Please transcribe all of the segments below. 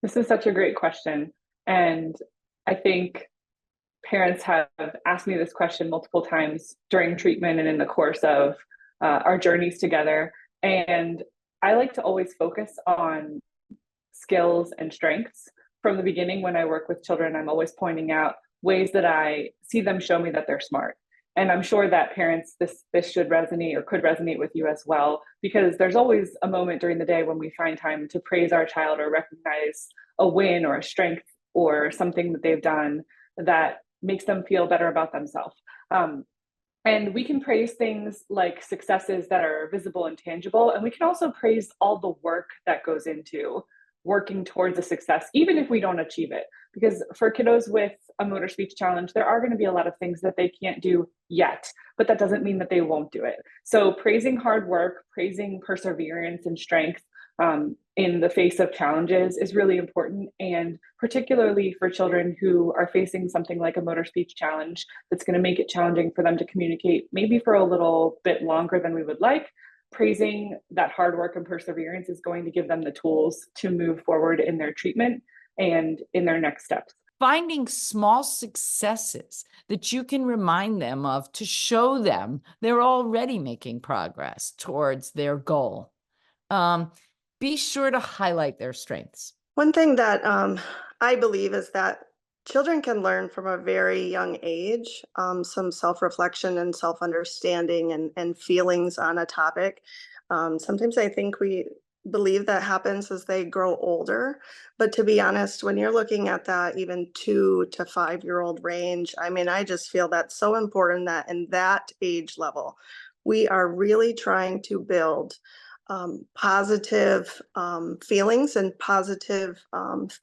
This is such a great question. And I think parents have asked me this question multiple times during treatment and in the course of our journeys together. And I like to always focus on skills and strengths. From the beginning, when I work with children, I'm always pointing out ways that I see them show me that they're smart. And I'm sure that parents, this should resonate or could resonate with you as well, because there's always a moment during the day when we find time to praise our child or recognize a win or a strength or something that they've done that makes them feel better about themselves. And we can praise things like successes that are visible and tangible. And we can also praise all the work that goes into working towards a success, even if we don't achieve it. Because for kiddos with a motor speech challenge, there are going to be a lot of things that they can't do yet, but that doesn't mean that they won't do it. So praising hard work, praising perseverance and strength in the face of challenges is really important. And particularly for children who are facing something like a motor speech challenge, that's going to make it challenging for them to communicate maybe for a little bit longer than we would like. Praising that hard work and perseverance is going to give them the tools to move forward in their treatment and in their next steps. Finding small successes that you can remind them of to show them they're already making progress towards their goal. Be sure to highlight their strengths. One thing that I believe is that children can learn from a very young age some self-reflection and self-understanding and feelings on a topic. Sometimes I think we believe that happens as they grow older, but to be honest, when you're looking at that even 2 to 5 year old range, I mean, I just feel that's so important that in that age level, we are really trying to build positive feelings and positive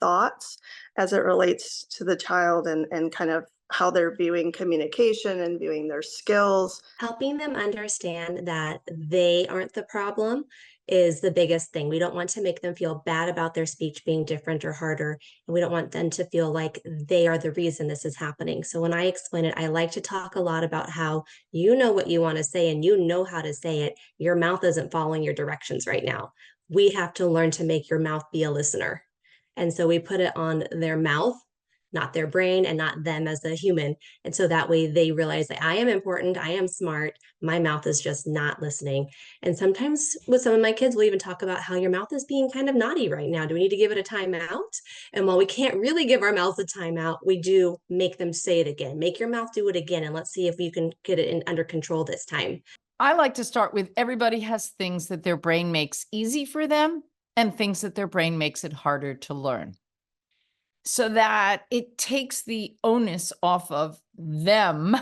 thoughts as it relates to the child and kind of how they're viewing communication and viewing their skills. Helping them understand that they aren't the problem is the biggest thing. We don't want to make them feel bad about their speech being different or harder, and we don't want them to feel like they are the reason this is happening. So when I explain it, I like to talk a lot about how you know what you want to say and you know how to say it. Your mouth isn't following your directions right now. We have to learn to make your mouth be a listener. And so we put it on their mouth, not their brain, and not them as a human. And so that way they realize that I am important, I am smart, my mouth is just not listening. And sometimes with some of my kids, we'll even talk about how your mouth is being kind of naughty right now. Do we need to give it a timeout? And while we can't really give our mouths a timeout, we do make them say it again. Make your mouth do it again, and let's see if you can get it under control this time. I like to start with everybody has things that their brain makes easy for them and things that their brain makes it harder to learn, so that it takes the onus off of them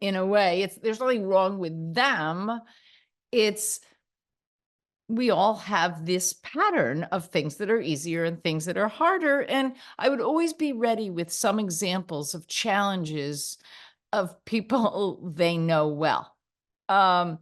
in a way. There's nothing wrong with them. We all have this pattern of things that are easier and things that are harder. And I would always be ready with some examples of challenges of people they know well. I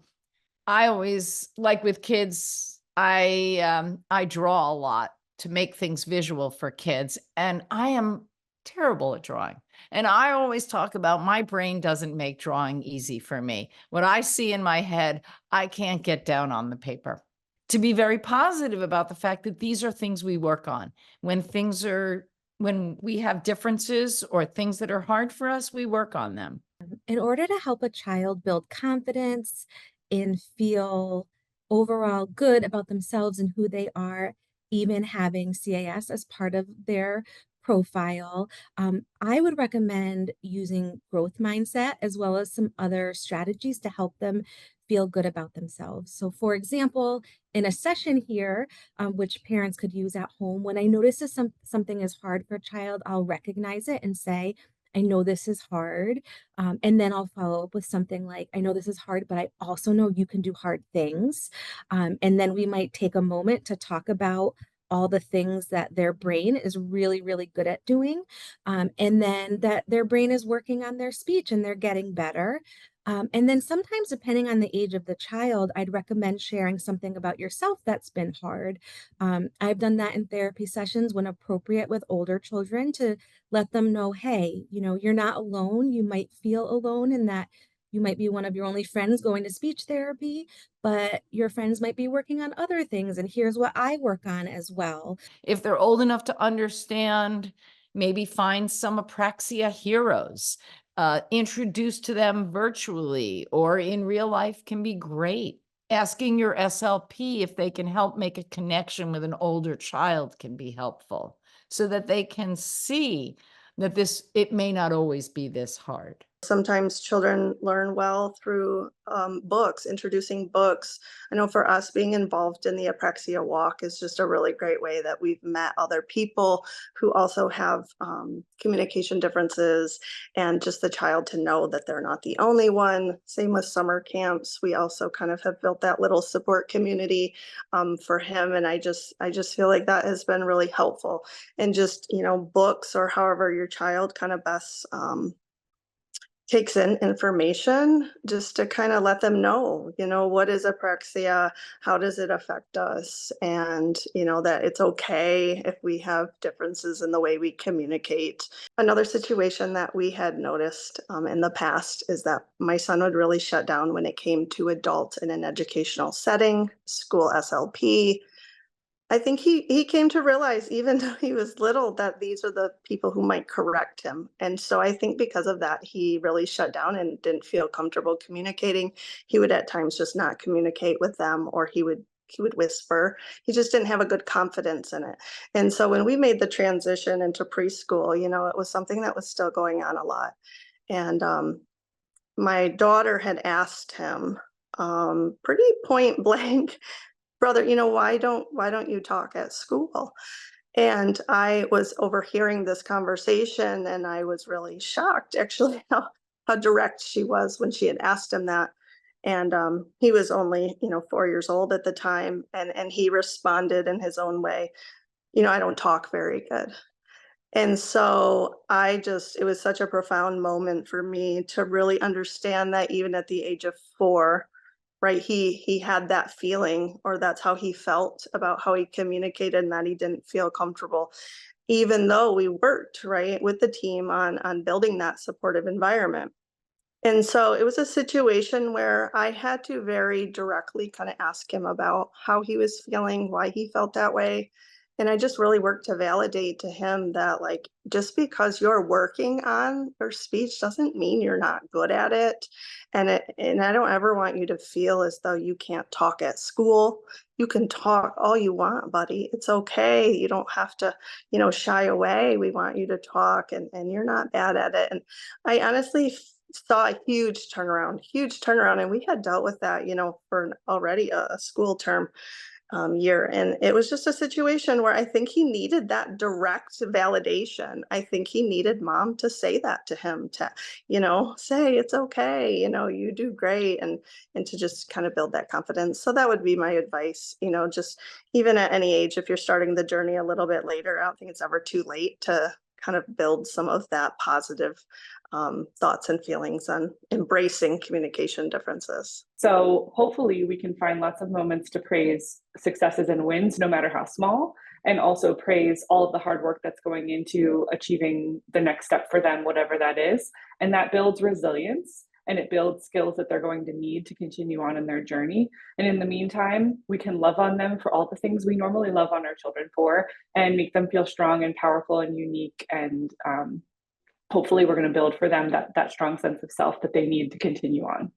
always, like with kids, I draw a lot to make things visual for kids, and I am terrible at drawing. And I always talk about my brain doesn't make drawing easy for me. What I see in my head, I can't get down on the paper. To be very positive about the fact that these are things we work on. When we have differences or things that are hard for us, we work on them. In order to help a child build confidence and feel overall good about themselves and who they are, even having CAS as part of their profile, I would recommend using growth mindset as well as some other strategies to help them feel good about themselves. So for example, in a session here, which parents could use at home, when I notice something is hard for a child, I'll recognize it and say, I know this is hard. And then I'll follow up with something like, I know this is hard, but I also know you can do hard things. And then we might take a moment to talk about all the things that their brain is really, really good at doing. And then that their brain is working on their speech and they're getting better. And then sometimes, depending on the age of the child, I'd recommend sharing something about yourself that's been hard. I've done that in therapy sessions when appropriate with older children to let them know, hey, you're not alone. You might feel alone in that You might be one of your only friends going to speech therapy, but your friends might be working on other things. And here's what I work on as well. If they're old enough to understand, maybe find some Apraxia heroes, introduced to them virtually or in real life can be great. Asking your SLP if they can help make a connection with an older child can be helpful so that they can see that it may not always be this hard. Sometimes children learn well through books, introducing books. I know for us, being involved in the Apraxia Walk is just a really great way that we've met other people who also have communication differences, and just the child to know that they're not the only one. Same with summer camps. We also kind of have built that little support community for him. And I just feel like that has been really helpful. And just, books or however your child kind of best takes in information, just to kind of let them know, what is apraxia, how does it affect us, and that it's okay if we have differences in the way we communicate. Another situation that we had noticed in the past is that my son would really shut down when it came to adults in an educational setting, school SLP. I think he came to realize, even though he was little, that these are the people who might correct him. And so I think because of that, he really shut down and didn't feel comfortable communicating. He would at times just not communicate with them, or he would whisper. He just didn't have a good confidence in it. And so when we made the transition into preschool, it was something that was still going on a lot. And my daughter had asked him pretty point blank, brother, why don't you talk at school? And I was overhearing this conversation, and I was really shocked, actually, how direct she was when she had asked him that. And he was only 4 years old at the time, and he responded in his own way, I don't talk very good. And so it was such a profound moment for me to really understand that even at the age of 4, right, he had that feeling, or that's how he felt about how he communicated, and that he didn't feel comfortable, even though we worked, right, with the team on building that supportive environment. And so it was a situation where I had to very directly kind of ask him about how he was feeling, why he felt that way. And I just really worked to validate to him that, like, just because you're working on your speech doesn't mean you're not good at it. And I don't ever want you to feel as though you can't talk at school. You can talk all you want, buddy. It's okay. You don't have to, shy away. We want you to talk, and you're not bad at it. And I honestly saw a huge turnaround. And we had dealt with that, for already a school term year. And it was just a situation where I think he needed that direct validation. I think he needed mom to say that to him, to, say it's okay, you do great, and to just kind of build that confidence. So that would be my advice, just even at any age, if you're starting the journey a little bit later, I don't think it's ever too late to kind of build some of that positive thoughts and feelings on embracing communication differences. So hopefully we can find lots of moments to praise successes and wins, no matter how small, and also praise all of the hard work that's going into achieving the next step for them, whatever that is. And that builds resilience, and it builds skills that they're going to need to continue on in their journey. And in the meantime, we can love on them for all the things we normally love on our children for, and make them feel strong and powerful and unique. And hopefully we're going to build for them that strong sense of self that they need to continue on.